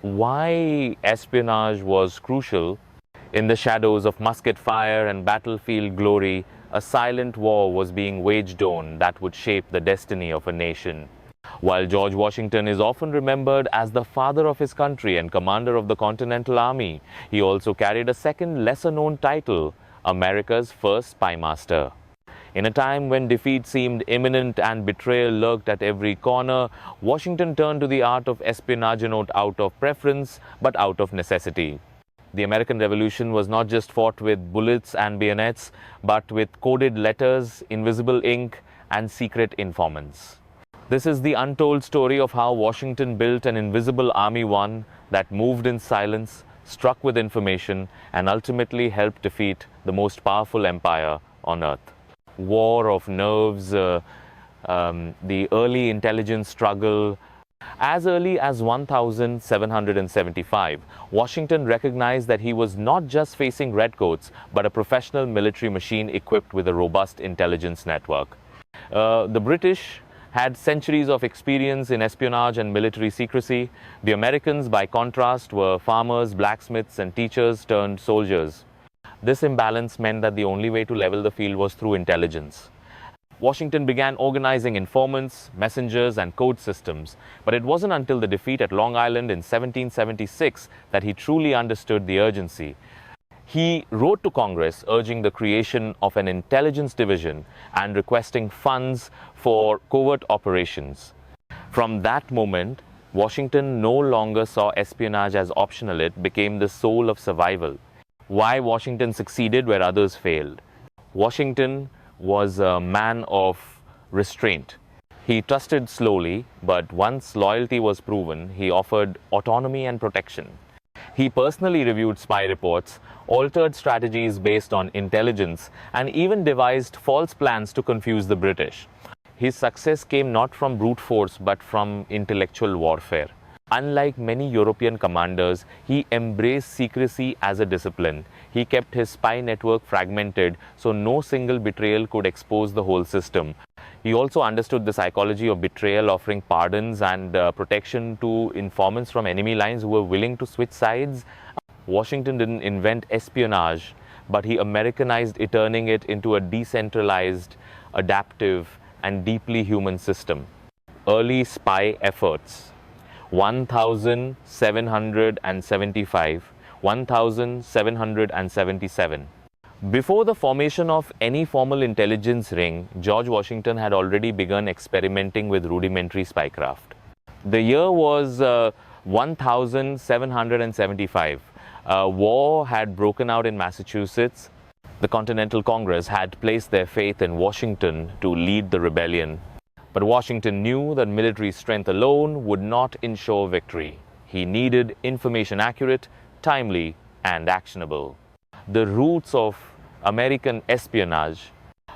why espionage was crucial. In the shadows of musket fire and battlefield glory, a silent war was being waged on that would shape the destiny of a nation. While George Washington is often remembered as the father of his country and commander of the Continental Army, he also carried a second lesser-known title, America's first spy master. In a time when defeat seemed imminent and betrayal lurked at every corner, Washington turned to the art of espionage not out of preference, but out of necessity. The American Revolution was not just fought with bullets and bayonets, but with coded letters, invisible ink, and secret informants. This is the untold story of how Washington built an invisible army one that moved in silence, struck with information, and ultimately helped defeat the most powerful empire on earth. War of nerves, the early intelligence struggle. As early as 1775, Washington recognized that he was not just facing redcoats, but a professional military machine equipped with a robust intelligence network. The British had centuries of experience in espionage and military secrecy. The Americans, by contrast, were farmers, blacksmiths, and teachers turned soldiers. This imbalance meant that the only way to level the field was through intelligence. Washington began organizing informants, messengers, and code systems, but it wasn't until the defeat at Long Island in 1776 that he truly understood the urgency. He wrote to Congress urging the creation of an intelligence division and requesting funds for covert operations. From that moment, Washington no longer saw espionage as optional, it became the soul of survival. Why Washington succeeded where others failed. Washington was a man of restraint. He trusted slowly, but once loyalty was proven, he offered autonomy and protection. He personally reviewed spy reports, altered strategies based on intelligence, and even devised false plans to confuse the British. His success came not from brute force, but from intellectual warfare. Unlike many European commanders, he embraced secrecy as a discipline. He kept his spy network fragmented, so no single betrayal could expose the whole system. He also understood the psychology of betrayal, offering pardons and protection to informants from enemy lines who were willing to switch sides. Washington didn't invent espionage, but he Americanized it, turning it into a decentralized, adaptive, and deeply human system. Early spy efforts. 1775, 1777. Before the formation of any formal intelligence ring, George Washington had already begun experimenting with rudimentary spycraft. The year was 1775. War had broken out in Massachusetts. The Continental Congress had placed their faith in Washington to lead the rebellion. But Washington knew that military strength alone would not ensure victory. He needed information accurate, timely, and actionable. The roots of American espionage.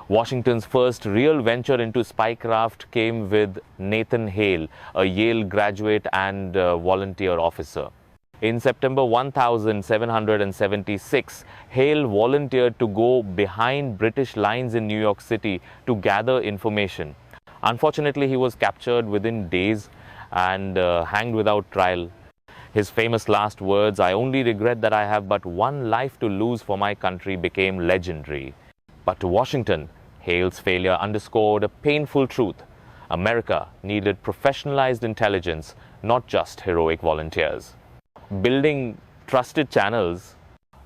Washington's first real venture into spycraft came with Nathan Hale, a Yale graduate and volunteer officer. In September 1776, Hale volunteered to go behind British lines in New York City to gather information. Unfortunately, he was captured within days and hanged without trial. His famous last words, "I only regret that I have but one life to lose for my country," became legendary. But to Washington, Hale's failure underscored a painful truth. America needed professionalized intelligence, not just heroic volunteers. Building trusted channels.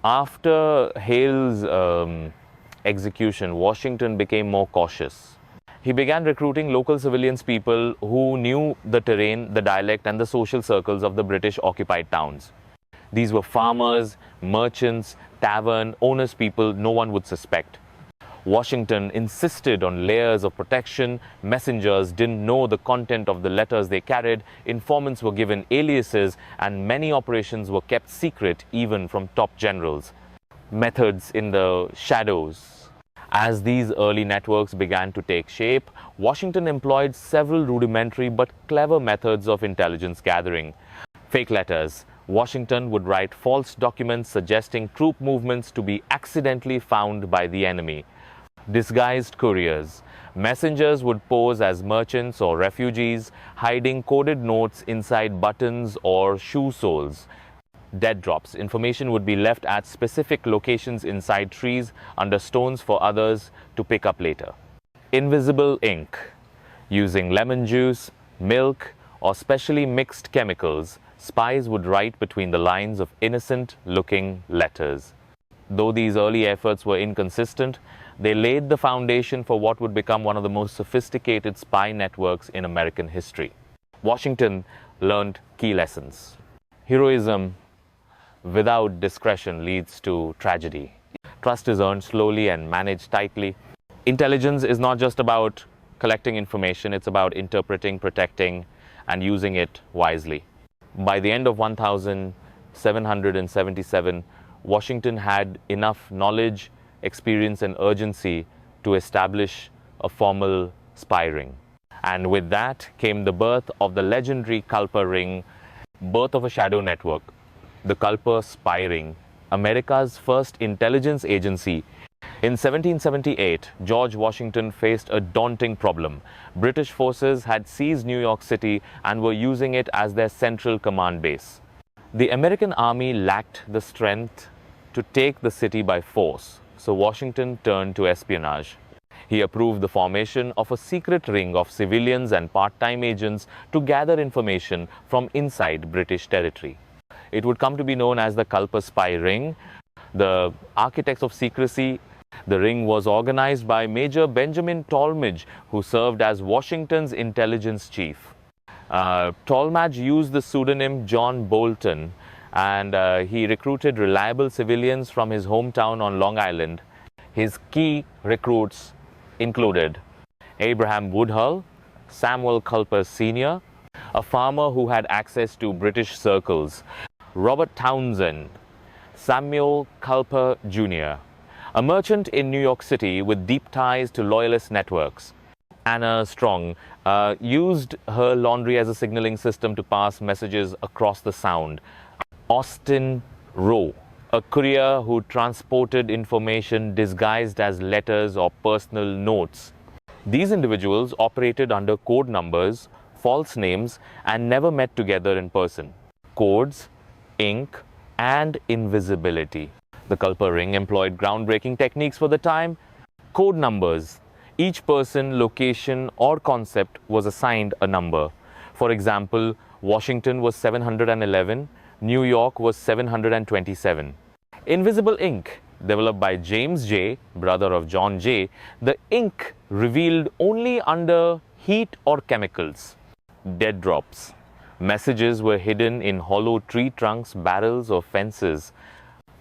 After Hale's execution, Washington became more cautious. He began recruiting local civilians, people who knew the terrain, the dialect, and the social circles of the British-occupied towns. These were farmers, merchants, tavern owners, people no one would suspect. Washington insisted on layers of protection. Messengers didn't know the content of the letters they carried. Informants were given aliases, and many operations were kept secret even from top generals. Methods in the shadows. As these early networks began to take shape, Washington employed several rudimentary but clever methods of intelligence gathering. Fake letters. Washington would write false documents suggesting troop movements to be accidentally found by the enemy. Disguised couriers. Messengers would pose as merchants or refugees, hiding coded notes inside buttons or shoe soles. Dead drops. Information would be left at specific locations inside trees, under stones for others to pick up later. Invisible ink. Using lemon juice, milk, or specially mixed chemicals, spies would write between the lines of innocent-looking letters. Though these early efforts were inconsistent, they laid the foundation for what would become one of the most sophisticated spy networks in American history. Washington learned key lessons. Heroism without discretion leads to tragedy. Trust is earned slowly and managed tightly. Intelligence is not just about collecting information, it's about interpreting, protecting, and using it wisely. By the end of 1777, Washington had enough knowledge, experience, and urgency to establish a formal spy ring. And with that came the birth of the legendary Culper Ring, birth of a shadow network, the Culper Spy Ring, America's first intelligence agency. In 1778, George Washington faced a daunting problem. British forces had seized New York City and were using it as their central command base. The American army lacked the strength to take the city by force, so Washington turned to espionage. He approved the formation of a secret ring of civilians and part-time agents to gather information from inside British territory. It would come to be known as the Culper Spy Ring. The architects of secrecy. The ring was organized by Major Benjamin Tallmadge, who served as Washington's intelligence chief. Tallmadge used the pseudonym John Bolton, and he recruited reliable civilians from his hometown on Long Island. His key recruits included Abraham Woodhull, Samuel Culper Sr., a farmer who had access to British circles, Robert Townsend, Samuel Culper Jr., a merchant in New York City with deep ties to loyalist networks. Anna Strong used her laundry as a signaling system to pass messages across the Sound. Austin Rowe, a courier who transported information disguised as letters or personal notes. These individuals operated under code numbers, false names, and never met together in person. Codes, ink, and invisibility. The Culper Ring employed groundbreaking techniques for the time. Code numbers. Each person, location, or concept was assigned a number. For example, Washington was 711, New York was 727. Invisible ink. Developed by James J., brother of John Jay, the ink revealed only under heat or chemicals. Dead drops. Messages were hidden in hollow tree trunks, barrels, or fences.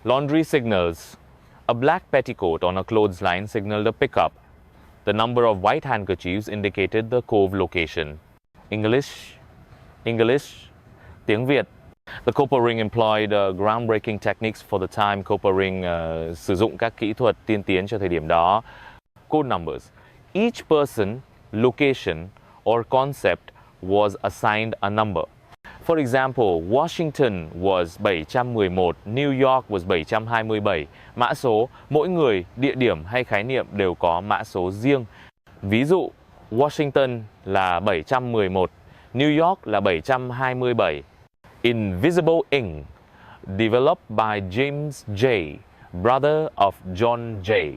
Laundry signals. A black petticoat on a clothesline signaled a pickup. The number of white handkerchiefs indicated the cove location. English, tiếng Việt. The Culper Ring employed groundbreaking techniques for the time. Culper Ring sử dụng các kỹ thuật tiên tiến cho thời điểm đó. Code numbers. Each person, location, or concept was assigned a number. For example, Washington was 711, New York was 727. Mã số, mỗi người, địa điểm hay khái niệm đều có mã số riêng. Ví dụ, Washington là 711, New York là 727. Invisible ink, developed by James J., brother of John Jay.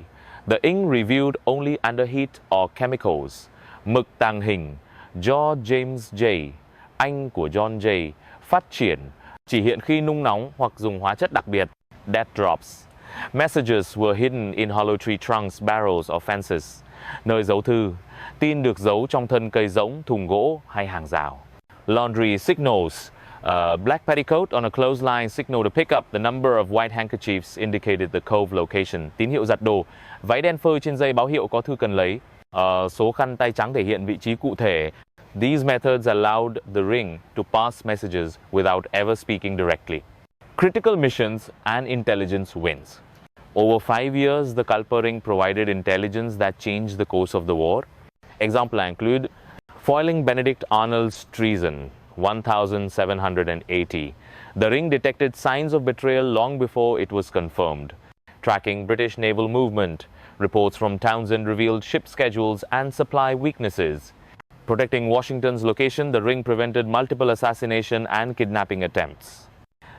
The ink revealed only under heat or chemicals. Mực tàng hình, do James J., anh của John Jay, phát triển, chỉ hiện khi nung nóng hoặc dùng hóa chất đặc biệt. Dead drops. Messages were hidden in hollow tree trunks, barrels or fences. Nơi giấu thư. Tin được giấu trong thân cây rỗng, thùng gỗ hay hàng rào. Laundry signals. A black petticoat on a clothesline signaled to pick up. The number of white handkerchiefs indicated the cove location. Tín hiệu giặt đồ. Váy đen phơi trên dây báo hiệu có thư cần lấy. Số khăn tay trắng thể hiện vị trí cụ thể. These methods allowed the ring to pass messages without ever speaking directly. Critical missions and intelligence wins. Over 5 years, the Culper Ring provided intelligence that changed the course of the war. Examples include foiling Benedict Arnold's treason, 1780. The ring detected signs of betrayal long before it was confirmed. Tracking British naval movement, Reports from Townsend revealed ship schedules and supply weaknesses. Protecting Washington's location, the ring prevented multiple assassination and kidnapping attempts.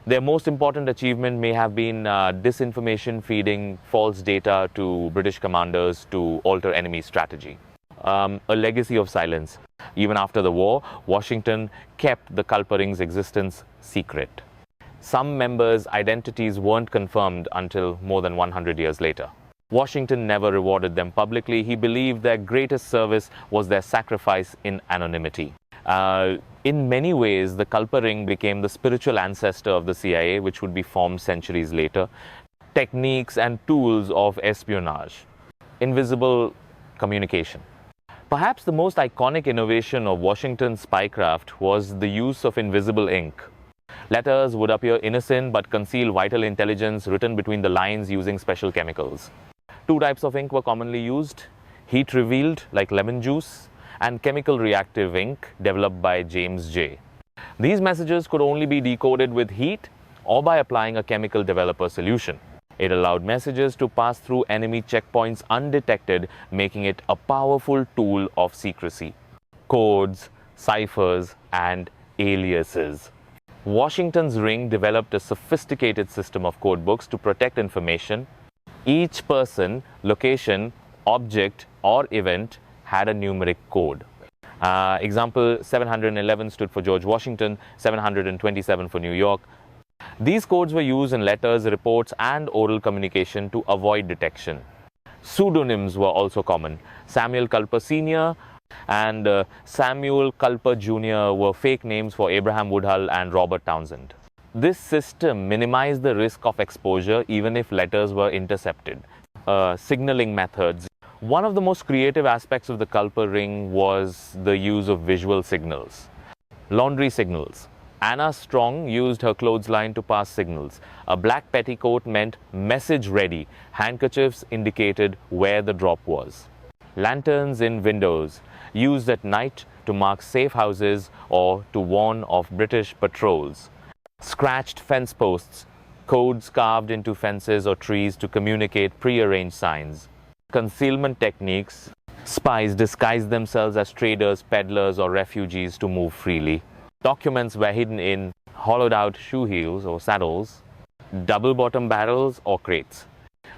Their most important achievement may have been disinformation, feeding false data to British commanders to alter enemy strategy. A legacy of silence. Even after the war, Washington kept the Culper Ring's existence secret. Some members' identities weren't confirmed until more than 100 years later. Washington never rewarded them publicly. He believed their greatest service was their sacrifice in anonymity. In many ways, the Culper Ring became the spiritual ancestor of the CIA, which would be formed centuries later. Techniques and tools of espionage, invisible communication. Perhaps the most iconic innovation of Washington's spycraft was the use of invisible ink. Letters would appear innocent but conceal vital intelligence written between the lines using special chemicals. Two types of ink were commonly used: heat revealed, like lemon juice, and chemical reactive ink, developed by James J. These messages could only be decoded with heat or by applying a chemical developer solution. It allowed messages to pass through enemy checkpoints undetected, making it a powerful tool of secrecy. Codes, ciphers, and aliases. Washington's ring developed a sophisticated system of code books to protect information. Each person, location, object, or event had a numeric code. Example, 711 stood for George Washington, 727 for New York. These codes were used in letters, reports, and oral communication to avoid detection. Pseudonyms were also common. Samuel Culper Sr. and Samuel Culper Jr. were fake names for Abraham Woodhull and Robert Townsend. This system minimized the risk of exposure even if letters were intercepted. Signaling methods. One of the most creative aspects of the Culper Ring was the use of visual signals. Laundry signals. Anna Strong used her clothesline to pass signals. A black petticoat meant message ready. Handkerchiefs indicated where the drop was. Lanterns in windows, used at night to mark safe houses or to warn of British patrols. Scratched fence posts, codes carved into fences or trees to communicate prearranged signs. Concealment techniques. Spies disguised themselves as traders, peddlers, or refugees to move freely. Documents were hidden in hollowed-out shoe heels or saddles, double-bottom barrels or crates.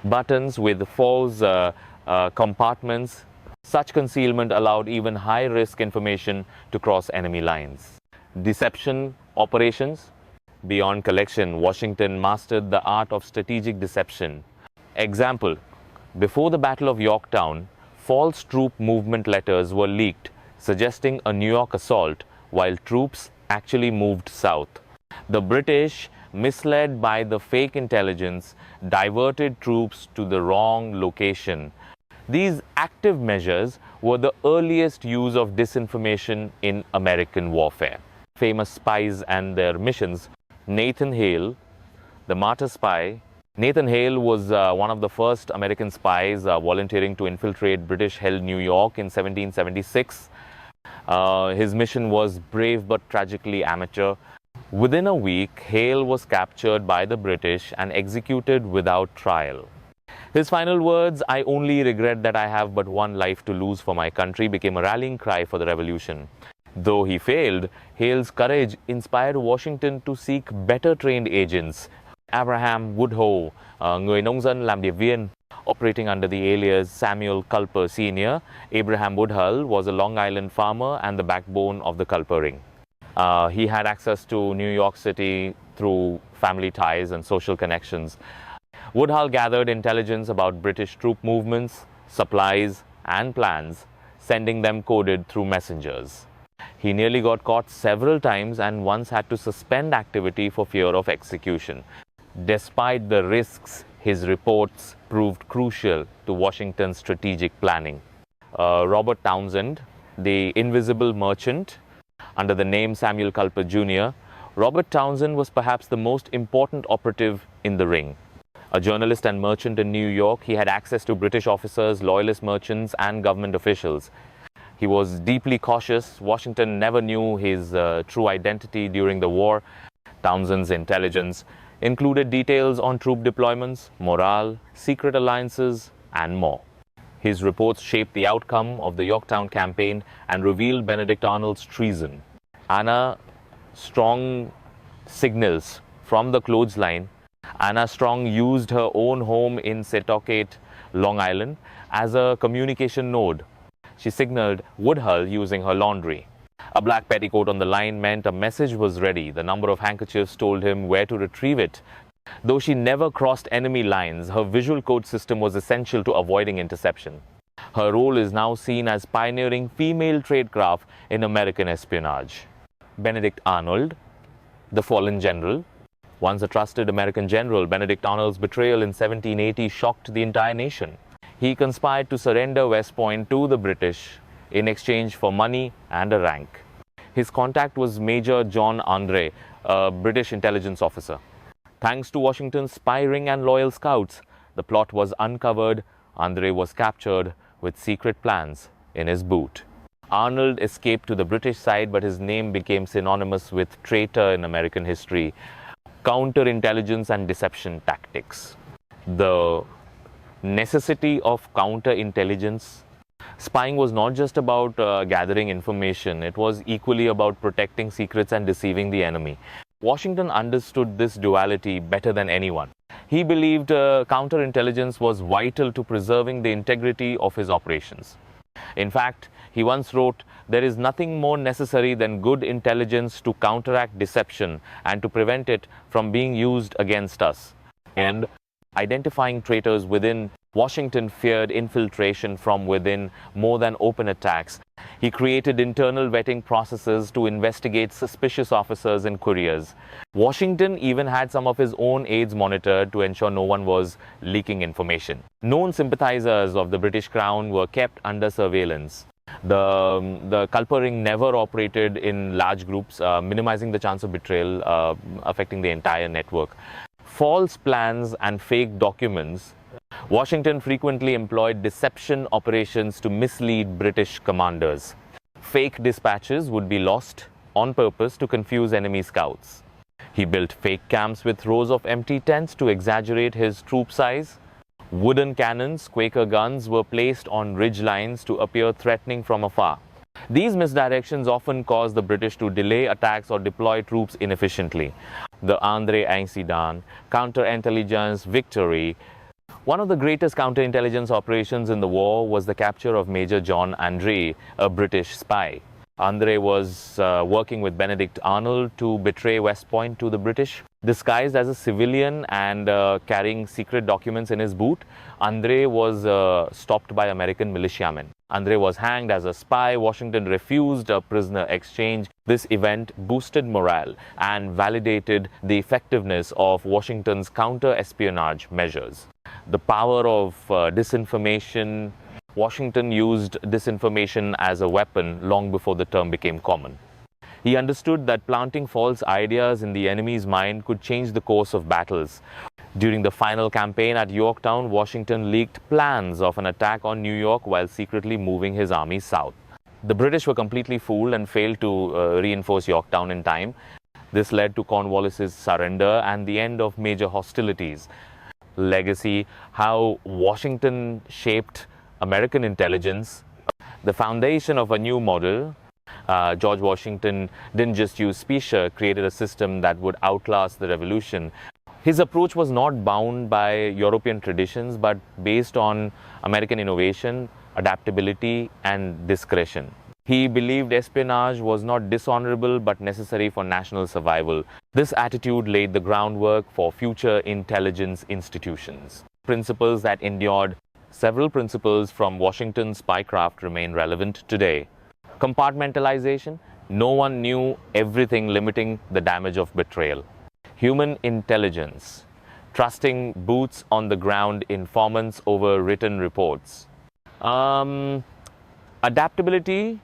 Buttons with false compartments. Such concealment allowed even high-risk information to cross enemy lines. Deception operations. Beyond collection, Washington mastered the art of strategic deception. Example, before the Battle of Yorktown, false troop movement letters were leaked, suggesting a New York assault, while troops actually moved south. The British, misled by the fake intelligence, diverted troops to the wrong location. These active measures were the earliest use of disinformation in American warfare. Famous spies and their missions. Nathan Hale, the martyr spy. Nathan Hale was one of the first American spies volunteering to infiltrate British-held New York in 1776. His mission was brave but tragically amateur. Within a week, Hale was captured by the British and executed without trial. His final words, "I only regret that I have but one life to lose for my country," became a rallying cry for the revolution. Though he failed, Hale's courage inspired Washington to seek better trained agents. Abraham Woodhull, người nông dân làm điệp viên, operating under the alias Samuel Culper Sr., Abraham Woodhull was a Long Island farmer and the backbone of the Culper Ring. He had access to New York City through family ties and social connections. Woodhull gathered intelligence about British troop movements, supplies, and plans, sending them coded through messengers. He nearly got caught several times and once had to suspend activity for fear of execution. Despite the risks, his reports proved crucial to Washington's strategic planning. Robert Townsend, the invisible merchant, under the name Samuel Culper Jr., Robert Townsend was perhaps the most important operative in the ring. A journalist and merchant in New York, he had access to British officers, loyalist merchants, and government officials. He was deeply cautious. Washington never knew his true identity during the war. Townsend's intelligence included details on troop deployments, morale, secret alliances, and more. His reports shaped the outcome of the Yorktown campaign and revealed Benedict Arnold's treason. Anna Strong signals from the clothesline. Anna Strong used her own home in Setauket, Long Island, as a communication node. She signaled Woodhull using her laundry. A black petticoat on the line meant a message was ready. The number of handkerchiefs told him where to retrieve it. Though she never crossed enemy lines, her visual code system was essential to avoiding interception. Her role is now seen as pioneering female tradecraft in American espionage. Benedict Arnold, the fallen general. Once a trusted American general, Benedict Arnold's betrayal in 1780 shocked the entire nation. He conspired to surrender West Point to the British in exchange for money and a rank. His contact was Major John Andre, a British intelligence officer. Thanks to Washington's spy ring and loyal scouts, the plot was uncovered. Andre was captured with secret plans in his boot. Arnold escaped to the British side, but his name became synonymous with traitor in American history. Counterintelligence and deception tactics. The necessity of counterintelligence. Spying was not just about gathering information, it was equally about protecting secrets and deceiving the enemy. Washington understood this duality better than anyone. He believed counterintelligence was vital to preserving the integrity of his operations. In fact, he once wrote, "There is nothing more necessary than good intelligence to counteract deception and to prevent it from being used against us." And identifying traitors within, Washington feared infiltration from within more than open attacks. He created internal vetting processes to investigate suspicious officers and couriers. Washington even had some of his own aides monitored to ensure no one was leaking information. Known sympathizers of the British Crown were kept under surveillance. The Culper Ring never operated in large groups, minimizing the chance of betrayal, affecting the entire network. False plans and fake documents. Washington frequently employed deception operations to mislead British commanders. Fake dispatches would be lost on purpose to confuse enemy scouts. He built fake camps with rows of empty tents to exaggerate his troop size. Wooden cannons, Quaker guns, were placed on ridge lines to appear threatening from afar. These misdirections often caused the British to delay attacks or deploy troops inefficiently. The Andre Incident, counterintelligence victory. One of the greatest counterintelligence operations in the war was the capture of Major John Andre, a British spy. Andre was working with Benedict Arnold to betray West Point to the British. Disguised as a civilian and carrying secret documents in his boot, Andre was stopped by American militiamen. Andre was hanged as a spy. Washington refused a prisoner exchange. This event boosted morale and validated the effectiveness of Washington's counter-espionage measures. The power of disinformation. Washington used disinformation as a weapon long before the term became common. He understood that planting false ideas in the enemy's mind could change the course of battles. During the final campaign at Yorktown, Washington leaked plans of an attack on New York while secretly moving his army south. The British were completely fooled and failed to reinforce Yorktown in time. This led to Cornwallis's surrender and the end of major hostilities. Legacy, how Washington shaped American intelligence, the foundation of a new model. George Washington didn't just use speech, created a system that would outlast the revolution. His approach was not bound by European traditions, but based on American innovation, adaptability, and discretion. He believed espionage was not dishonorable but necessary for national survival. This attitude laid the groundwork for future intelligence institutions. Principles that endured. Several principles from Washington's spycraft remain relevant today. Compartmentalization. No one knew everything, limiting the damage of betrayal. Human intelligence. Trusting boots on the ground informants over written reports. Adaptability.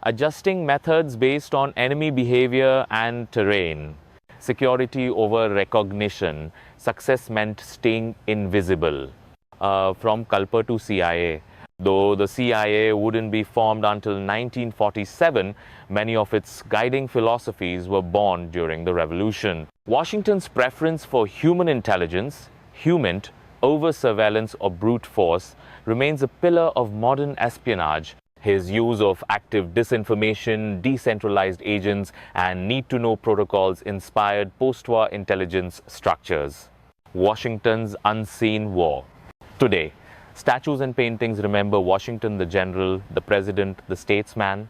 Adjusting methods based on enemy behavior and terrain. Security over recognition. Success meant staying invisible. From Culper to CIA. Though the CIA wouldn't be formed until 1947, many of its guiding philosophies were born during the Revolution. Washington's preference for human intelligence, HUMINT, over-surveillance or brute force remains a pillar of modern espionage. His use of active disinformation, decentralized agents, and need-to-know protocols inspired post-war intelligence structures. Washington's unseen war. Today, statues and paintings remember Washington the general, the president, the statesman.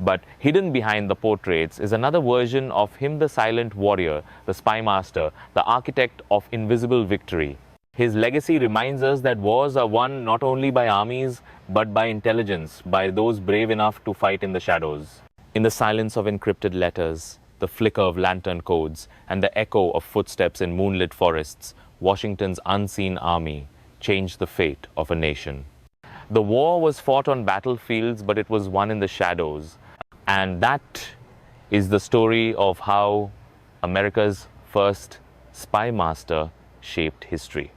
But hidden behind the portraits is another version of him, the silent warrior, the spy master, the architect of invisible victory. His legacy reminds us that wars are won not only by armies, but by intelligence, by those brave enough to fight in the shadows. In the silence of encrypted letters, the flicker of lantern codes, and the echo of footsteps in moonlit forests, Washington's unseen army changed the fate of a nation. The war was fought on battlefields, but it was won in the shadows. And that is the story of how America's first spy master shaped history.